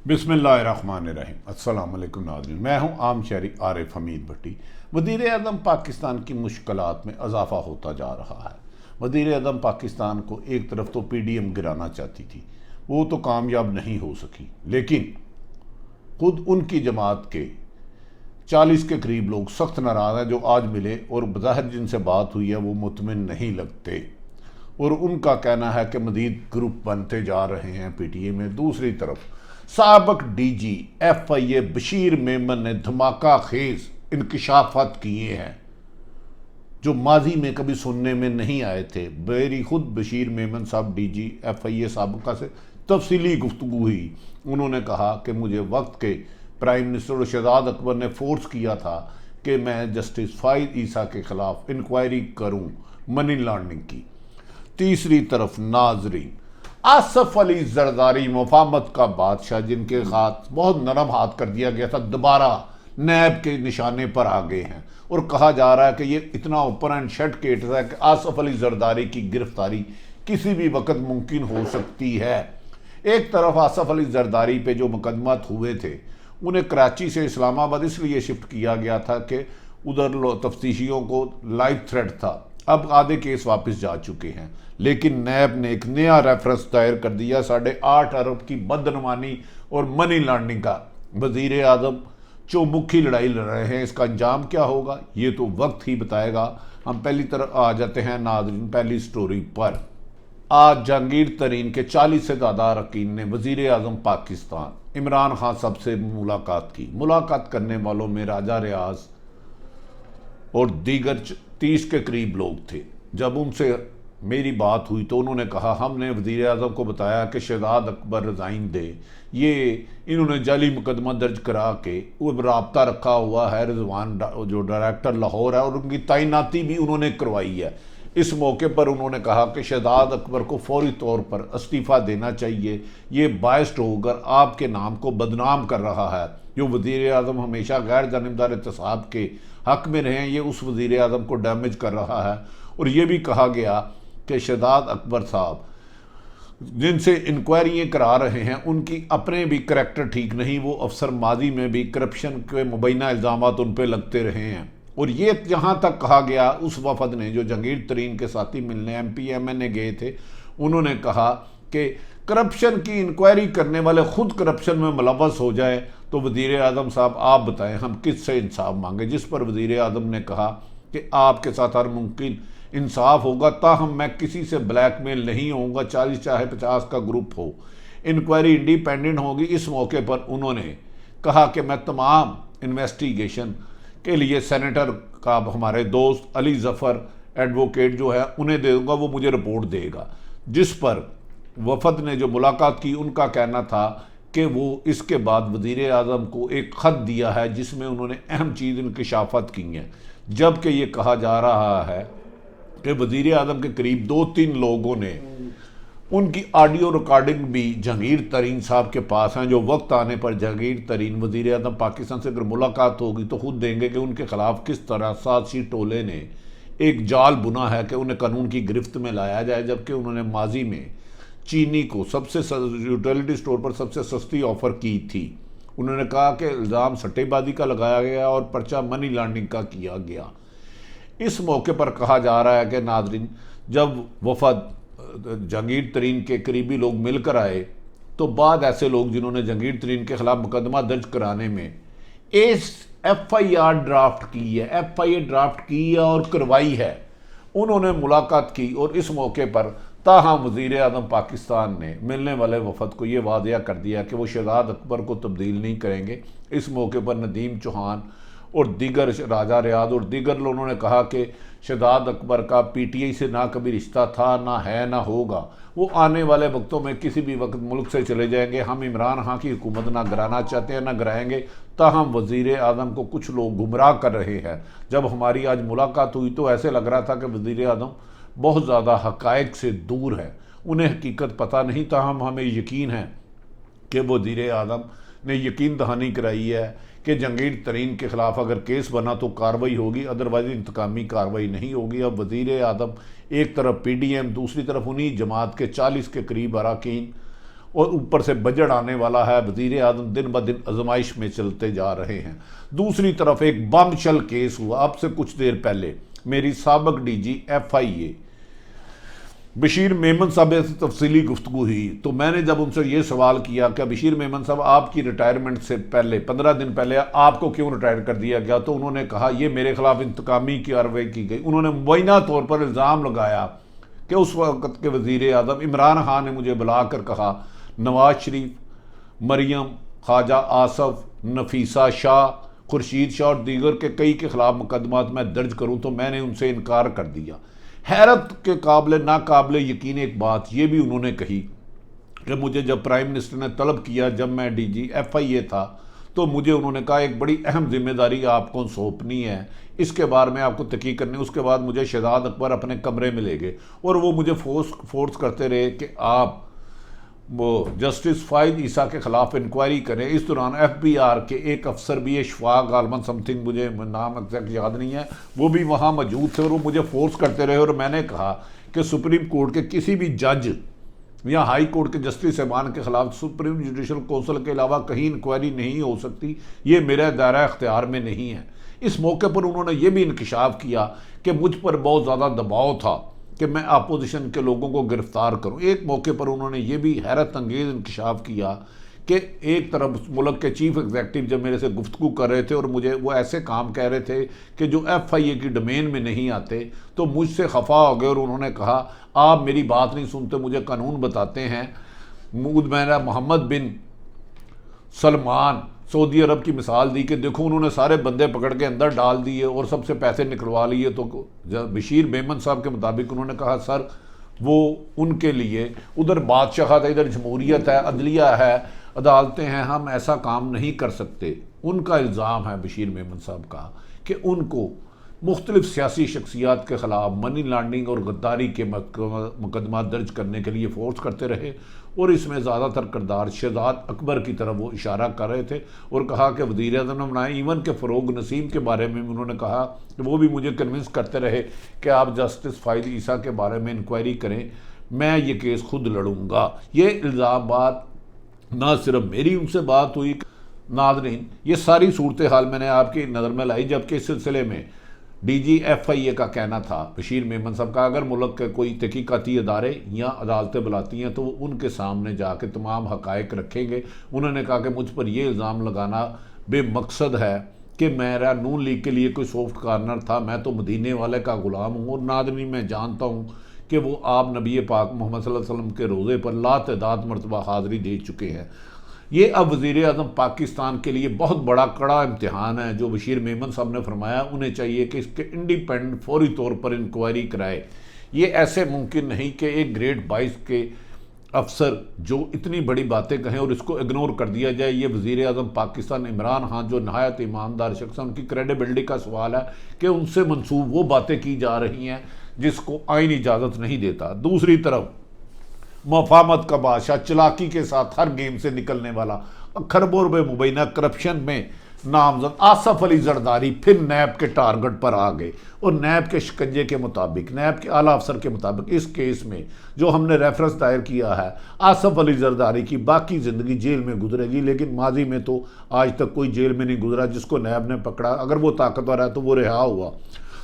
बिस्मिल्लाहिर्रहमानिर्रहीम। अस्सलाम वालेकुम नाज़रीन, मैं हूं आम शहरी आरिफ हमीद भट्टी। वज़ीर आज़म पाकिस्तान की मुश्किलात में इजाफ़ा होता जा रहा है। वज़ीर आज़म पाकिस्तान को एक तरफ तो PDM गिराना चाहती थी, वो तो कामयाब नहीं हो सकी, लेकिन खुद उनकी जमात के 40 के करीब लोग सख्त नाराज़ हैं जो आज मिले और बज़ाहिर जिनसे बात हुई है वो मुतमिन नहीं लगते और उनका कहना है कि मज़ीद ग्रुप बनते जा रहे हैं PTA में। दूसरी तरफ साबक DG FIA बशीर मेमन ने धमाका खेज इंकशाफात किए हैं जो माजी में कभी सुनने में नहीं आए थे। मेरी खुद बशीर मेमन साहब DG FIA साबका से तफसीली गुफ्तगू हुई। उन्होंने कहा कि मुझे वक्त के प्राइम मिनिस्टर शहजाद अकबर ने फोर्स किया था कि मैं जस्टिस फाइज ईसा के खिलाफ इंक्वायरी करूं मनी लॉन्ड्रिंग की। तीसरी तरफ नाजरीन, आसफ अली जरदारी मुफाहमत का बादशाह जिनके हाथ बहुत नरम हाथ कर दिया गया था, दोबारा नैब के निशाने पर आ गए हैं और कहा जा रहा है कि ये इतना ओपन एंड शट केस है कि आसफ अली जरदारी की गिरफ्तारी किसी भी वक्त मुमकिन हो सकती है। एक तरफ आसफ अली जरदारी पे जो मुकदमात हुए थे उन्हें कराची से इस्लामाबाद इसलिए शिफ्ट किया गया था कि उधर तफ्तीशियों को लाइव थ्रेट था। अब आधे केस वापस जा चुके हैं, लेकिन नैब ने एक नया रेफरेंस दायर कर दिया 8.5 अरब की बदनमानी और मनी लॉन्ड्रिंग का। वजीर आजम चौमुखी लड़ाई लड़ रहे हैं, इसका अंजाम क्या होगा ये तो वक्त ही बताएगा। हम पहली तरफ आ जाते हैं नाज़रीन पहली स्टोरी पर। आज जहांगीर तरीन के 40 से ज़्यादा अरकान ने वजीर आजम पाकिस्तान इमरान खान साहब से मुलाकात की। मुलाकात करने वालों में राजा रियाज और दीगर 30 के करीब लोग थे। जब उनसे मेरी बात हुई तो उन्होंने कहा हमने वज़ीर आज़म को बताया कि शहजाद अकबर रिज़ाइन दे, ये इन्होंने जाली मुकदमा दर्ज करा के वो रबता रखा हुआ है रिजवान जो डायरेक्टर लाहौर है और उनकी तैनाती भी उन्होंने करवाई है। इस मौके पर उन्होंने कहा कि शहजाद अकबर को फौरी तौर पर इस्तीफ़ा देना चाहिए, ये बायस्ड होकर आपके नाम को बदनाम कर रहा है। जो वज़ीर आज़म हमेशा गैर जानिबदार एहतसाब के हक में रहे हैं, ये उस वज़ीर आज़म को डैमेज कर रहा है। और ये भी कहा गया कि शहजाद अकबर साहब जिनसे इंक्वायरियाँ करा रहे हैं उनकी अपने भी करैक्टर ठीक नहीं, वो अफसर माजी में भी करप्शन के मुबैना इल्ज़ाम उन पर लगते रहे हैं। और ये यहाँ तक कहा गया उस वफद ने जो जहांगीर तरीन के साथी मिलने MPMN गए थे, उन्होंने कहा कि करप्शन की इंक्वायरी करने वाले खुद करप्शन में मुलव्वस हो जाए तो वज़ीर आज़म साहब आप बताएं हम किससे इंसाफ मांगे। जिस पर वज़ीर आज़म ने कहा कि आपके साथ हर मुमकिन इंसाफ होगा, ताहम मैं किसी से ब्लैकमेल नहीं होऊंगा, 40 चाहे 50 का ग्रुप हो, इंक्वायरी इंडिपेंडेंट होगी। इस मौके पर उन्होंने कहा कि मैं तमाम इन्वेस्टिगेशन के लिए सेनेटर का हमारे दोस्त अली ज़फ़र एडवोकेट जो है उन्हें दे दूँगा, वो मुझे रिपोर्ट देगा। जिस पर वफद ने जो मुलाकात की उनका कहना था कि वो इसके बाद वज़ीर आज़म को एक ख़त दिया है जिसमें उन्होंने अहम चीज़ इंकशाफात की हैं, जबकि ये कहा जा रहा है कि वज़ीर आज़म के करीब 2-3 लोगों ने उनकी ऑडियो रिकॉर्डिंग भी जहांगीर तरीन साहब के पास हैं, जो वक्त आने पर जहांगीर तरीन वज़ीर आज़म पाकिस्तान से अगर मुलाकात होगी तो खुद देंगे कि उनके खिलाफ किस तरह साजिशी टोले ने एक जाल बुना है कि उन्हें कानून की गिरफ्त में लाया जाए, जबकि उन्होंने माजी में चीनी को सबसे यूटिलिटी स्टोर पर सबसे सस्ती ऑफ़र की थी। उन्होंने कहा कि इल्ज़ाम सट्टेबाजी का लगाया गया और पर्चा मनी लॉन्ड्रिंग का किया गया। इस मौके पर कहा जा रहा है कि नाज़रीन जब वफद जहांगीर तरीन के करीबी लोग मिलकर आए तो बाद ऐसे लोग जिन्होंने जहांगीर तरीन के खिलाफ मुकदमा दर्ज कराने में FIR ड्राफ्ट की है, FIA ड्राफ्ट की है और करवाई है, उन्होंने मुलाकात की। और इस मौके पर ताहम वज़ीर आज़म पाकिस्तान ने मिलने वाले वफद को ये वादिया कर दिया कि वो शहजाद अकबर को तब्दील नहीं करेंगे। इस मौके पर नदीम चौहान और दीगर राजा रियाज और दीगर लोगों ने कहा कि शहजाद अकबर का PTI से ना कभी रिश्ता था, ना है, ना होगा, वो आने वाले वक्तों में किसी भी वक्त मुल्क से चले जाएंगे। हम इमरान खान की हुकूमत ना गिराना चाहते हैं ना गिराएंगे, ताहम वज़ीर आज़म को कुछ लोग गुमराह कर रहे हैं। जब हमारी आज मुलाकात हुई तो ऐसे लग रहा था कि वज़ीर आज़म बहुत ज़्यादा हक़ाइक़ से दूर है, उन्हें हकीकत पता नहीं, ताहम हमें यकीन है कि वज़ीर आज़म ने यकीन दहानी कराई है कि जहांगीर तरीन के ख़िलाफ़ अगर केस बना तो कार्रवाई होगी, अदरवाइज इंतकामी कार्रवाई नहीं होगी। अब वज़ीर आज़म एक तरफ PDM, दूसरी तरफ उन्हीं जमात के 40 के करीब अरकान और ऊपर से बजट आने वाला है। वज़ीर आज़म दिन ब दिन आजमाइश में चलते जा रहे हैं। दूसरी तरफ एक बमशल केस हुआ अब से कुछ देर पहले। मेरी साबिक DG FIA बशीर मेमन साहब से तफसीली गुफ्तगू हुई तो मैंने जब उनसे ये सवाल किया कि बशीर मेमन साहब आपकी रिटायरमेंट से पहले 15 दिन पहले आपको क्यों रिटायर कर दिया गया, तो उन्होंने कहा ये मेरे खिलाफ इंतकामी कार्रवाई की गई। उन्होंने मुबैना तौर पर इल्ज़ाम लगाया कि उस वक़्त के वज़ीर आज़म इमरान खान ने मुझे बुलाकर कहा नवाज शरीफ, मरियम, ख्वाजा आसफ, नफीसा शाह, खुर्शीद शाह और दीगर के कई के खिलाफ मुकदमात मैं दर्ज करूँ, तो मैंने उनसे इनकार कर दिया। हैरत के काबिल नाकाबिल यकीन एक बात यह भी उन्होंने कही कि मुझे जब प्राइम मिनिस्टर ने तलब किया जब मैं DG FIA था तो मुझे उन्होंने कहा एक बड़ी अहम जिम्मेदारी आपको सौंपनी है, इसके बारे में आपको तहकीक करनी। उसके बाद मुझे शहजाद अकबर अपने कमरे में ले गए और वो मुझे फोर्स करते रहे कि आप वो जस्टिस फ़ाइज़ ईसा के ख़िलाफ़ इंक्वायरी करें। इस दौरान FBR के एक अफसर भी इशफाक आलमन समथिंग, मुझे नाम एग्जैक्ट याद नहीं है, वो भी वहाँ मौजूद थे और वो मुझे फोर्स करते रहे। और मैंने कहा कि सुप्रीम कोर्ट के किसी भी जज या हाई कोर्ट के जस्टिस साहबान के ख़िलाफ़ सुप्रीम जुडिशल कौंसिल के अलावा कहीं इंक्वायरी नहीं हो सकती, ये मेरे दायरा इख्तियार में नहीं है। इस मौके पर उन्होंने ये भी इंकशाफ किया कि मुझ पर बहुत ज़्यादा दबाव था कि मैं अपोजिशन के लोगों को गिरफ्तार करूं। एक मौके पर उन्होंने ये भी हैरत अंगेज़ इंकशाफ किया कि एक तरफ मुल्क के चीफ एग्जीक्यूटिव जब मेरे से गुफ्तगू कर रहे थे और मुझे वो ऐसे काम कह रहे थे कि जो FIA की डोमेन में नहीं आते, तो मुझसे खफा हो गए और उन्होंने कहा आप मेरी बात नहीं सुनते, मुझे कानून बताते हैं। मेरा मोहम्मद बिन सलमान सऊदी अरब की मिसाल दी कि देखो उन्होंने सारे बंदे पकड़ के अंदर डाल दिए और सबसे पैसे निकलवा लिए। तो बशीर मेमन साहब के मुताबिक उन्होंने कहा सर वो उनके लिए उधर बादशाह था, इधर जमहूरियत है, अदलिया है, अदालतें हैं, हम ऐसा काम नहीं कर सकते। उनका इल्ज़ाम है बशीर मेमन साहब का कि उनको मुख्तलिफ सियासी शख्सियात के ख़िलाफ़ मनी लॉन्ड्रिंग और गद्दारी के मुकदमा दर्ज करने के लिए फोर्स करते रहे और इसमें ज़्यादातर किरदार शहजाद अकबर की तरफ वो इशारा कर रहे थे और कहा कि वज़ीर आज़म ने बनाए। इवन के फ़रोग नसीम के बारे में उन्होंने कहा कि वो भी मुझे कन्विंस करते रहे कि आप जस्टिस फ़ाइज़ ईसा के बारे में इंक्वायरी करें, मैं ये केस खुद लड़ूंगा। ये इल्ज़ाम बात ना सिर्फ मेरी उनसे बात हुई, नाज़रीन ये सारी सूरत हाल मैंने आपकी नज़र में लाई, जबकि इस सिलसिले में DG FIA का कहना था बशीर मेमन साहब का अगर मुल्क के कोई तहकीकाती अदारे या अदालतें बुलाती हैं तो वो उनके सामने जाके तमाम हक़ाइक़ रखेंगे। उन्होंने कहा कि मुझ पर यह इल्ज़ाम लगाना बेमकसद है कि मेरा नून लीग के लिए कोई सॉफ्ट कॉर्नर था, मैं तो मदीने वाले का ग़ुलाम हूँ। और नादनी मैं जानता हूँ कि वो आप नबी पाक मोहम्मद सल्लल्लाहु अलैहि वसल्लम के रोज़े पर लातदाद मरतबा हाज़िरी दे चुके हैं। ये अब वज़ीर आज़म पाकिस्तान के लिए बहुत बड़ा कड़ा इम्तिहान है। जो बशीर मेमन साहब ने फरमाया उन्हें चाहिए कि इसके इंडिपेंडेंट फौरी तौर पर इंक्वायरी कराए। ये ऐसे मुमकिन नहीं कि एक ग्रेड 22 के अफसर जो इतनी बड़ी बातें कहें और इसको इग्नोर कर दिया जाए। ये वज़ीर आज़म पाकिस्तान इमरान खान जो नहायत ईमानदार शख्स हैं, उनकी क्रेडिबिलिटी का सवाल है कि उनसे मंसूब वो बातें की जा रही हैं जिसको आईन इजाज़त नहीं देता। दूसरी तरफ मफामत का बादशाह, चलाकी के साथ हर गेम से निकलने वाला, खरबों रुपये मुबैना करप्शन में नामजद आसफ अली जरदारी फिर नैब के टारगेट पर आ गए और नैब के शिकंजे के मुताबिक, नैब के आला अफसर के मुताबिक इस केस में जो हमने रेफरेंस दायर किया है, आसफ अली जरदारी की बाकी ज़िंदगी जेल में गुजरेगी। लेकिन माजी में तो आज तक कोई जेल में नहीं गुजरा जिसको नैब ने पकड़ा। अगर वो ताकतवर है तो वो रिहा हुआ।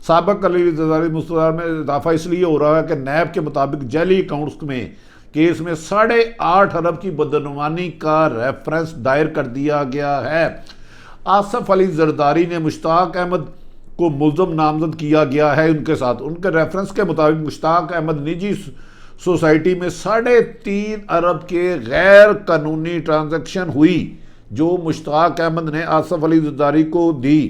साबिक अली जरदारी मुस्तदार में इजाफा इसलिए हो रहा है कि नैब के मुताबिक जैली अकाउंट्स में केस में 8.5 अरब की बदनवानी का रेफरेंस दायर कर दिया गया है। आसफ अली जरदारी ने मुश्ताक अहमद को मुल्ज़म नामजद किया गया है उनके साथ। उनके रेफरेंस के मुताबिक मुश्ताक अहमद निजी सोसाइटी में 3.5 अरब के गैर कानूनी ट्रांजैक्शन हुई जो मुश्ताक अहमद ने आसफ अली जरदारी को दी।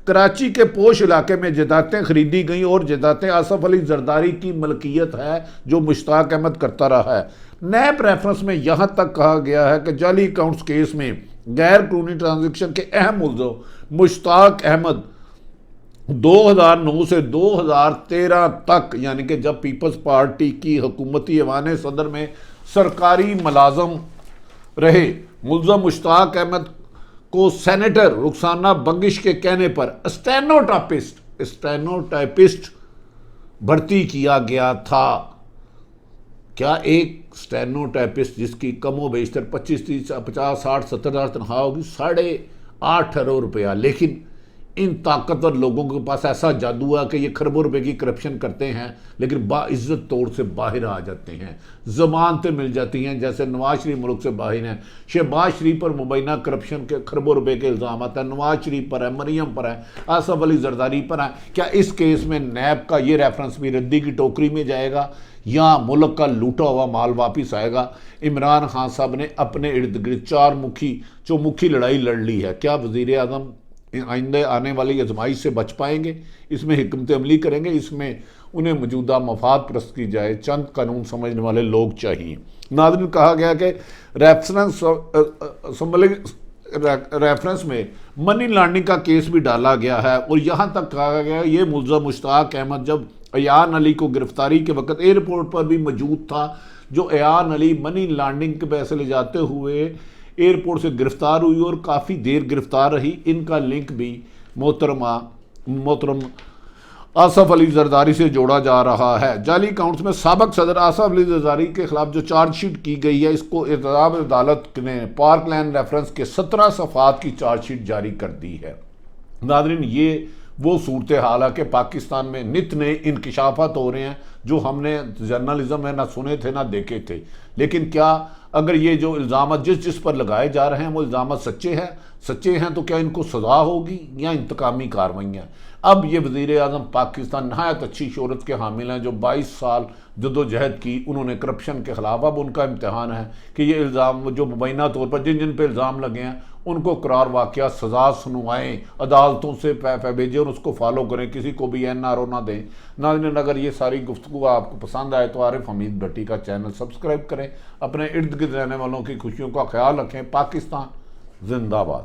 कराची के पोश इलाके में जदातें खरीदी गई और जदातें आसफ अली जरदारी की मलकियत है जो मुश्ताक अहमद करता रहा है। नैब रेफरेंस में यहाँ तक कहा गया है कि जाली अकाउंट्स केस में गैर कानूनी ट्रांजैक्शन के अहम मुल्ज़म मुश्ताक अहमद 2009 से 2013 तक, यानी कि जब पीपल्स पार्टी की हुकूमती ऐवान सदर में सरकारी मुलाजम रहे, मुल्ज़म मुश्ताक अहमद को सेनेटर रुखसाना बंगिश के कहने पर स्टेनोटाइपिस्ट भर्ती किया गया था। क्या एक स्टेनोटाइपिस्ट जिसकी कमो बेशतर 25 30 50 60 70 हज़ार तनख्वाह होगी, 8.5 अरब रुपया, लेकिन इन ताकतवर लोगों के पास ऐसा जादू है कि ये खरबों रुपए की करप्शन करते हैं लेकिन बाइज्जत तौर से बाहर आ जाते हैं, जमानतें मिल जाती हैं। जैसे नवाज शरीफ मुल्क से बाहर हैं, शहबाज शरीफ पर मुबैना करप्शन के खरबों रुपए के इल्ज़ाम है, नवाज शरीफ पर है, मरियम पर है, आसफ अली जरदारी पर है। क्या इस केस में नैब का ये रेफरेंस भी रद्दी की टोकरी में जाएगा या मुल्क का लूटा हुआ माल वापिस आएगा? इमरान खान साहब ने अपने इर्द गिर्द 4 चौमुखी लड़ाई लड़ ली है। क्या वज़ीर आज़म आइंदे आने वाली आजमाइश से बच पाएंगे? इसमें हिकमत अमली करेंगे? इसमें उन्हें मौजूदा मफाद प्रस्त की जाए, चंद कानून समझने वाले लोग चाहिए। नाज़रीन, कहा गया कि रेफरेंस में मनी लॉन्ड्रिंग का केस भी डाला गया है और यहाँ तक कहा गया ये मुल्ज़म मुश्ताक अहमद जब अयान अली को गिरफ्तारी के वक्त एयरपोर्ट पर भी मौजूद था, जो अयान अली मनी लॉन्ड्रिंग के पैसे ले जाते हुए एयरपोर्ट से गिरफ्तार हुई और काफ़ी देर गिरफ्तार रही। इनका लिंक भी मोहतरम आसफ अली जरदारी से जोड़ा जा रहा है। जाली अकाउंट्स में साबिक सदर आसफ अली जरदारी के खिलाफ जो चार्जशीट की गई है, इसको एहतसाब अदालत ने पार्कलैंड रेफरेंस के 17 सफ़ात की चार्जशीट जारी कर दी है। नाज़रीन, ये वो सूरत हाल है कि पाकिस्तान में नित नए इंकशाफात हो रहे हैं जो हमने जर्नलिज्म में ना सुने थे ना देखे थे। लेकिन क्या अगर ये जो इल्ज़ाम जिस पर लगाए जा रहे हैं वो इल्ज़ाम सच्चे हैं तो क्या इनको सज़ा होगी या इंतकामी कार्रवाइयाँ? अब ये वज़ीर आज़म पाकिस्तान नहायत अच्छी शोहरत के हामिल हैं, जो 22 साल जदोजहद की उन्होंने करप्शन के ख़िलाफ़। अब उनका इम्तहान है कि ये इल्ज़ाम जो मुबैना तौर पर जिन पे इल्ज़ाम लगे हैं उनको करार वाक़या सज़ा सुनवाएँ, अदालतों से भेजें और उसको फॉलो करें, किसी को भी NRO ना दें। नाज़रीन, अगर ये सारी गुफ्तगू आपको पसंद आए तो आरिफ हमीद भट्टी का चैनल सब्सक्राइब करें। अपने इर्द गिर्द रहने वालों की खुशियों का ख्याल रखें। पाकिस्तान जिंदाबाद।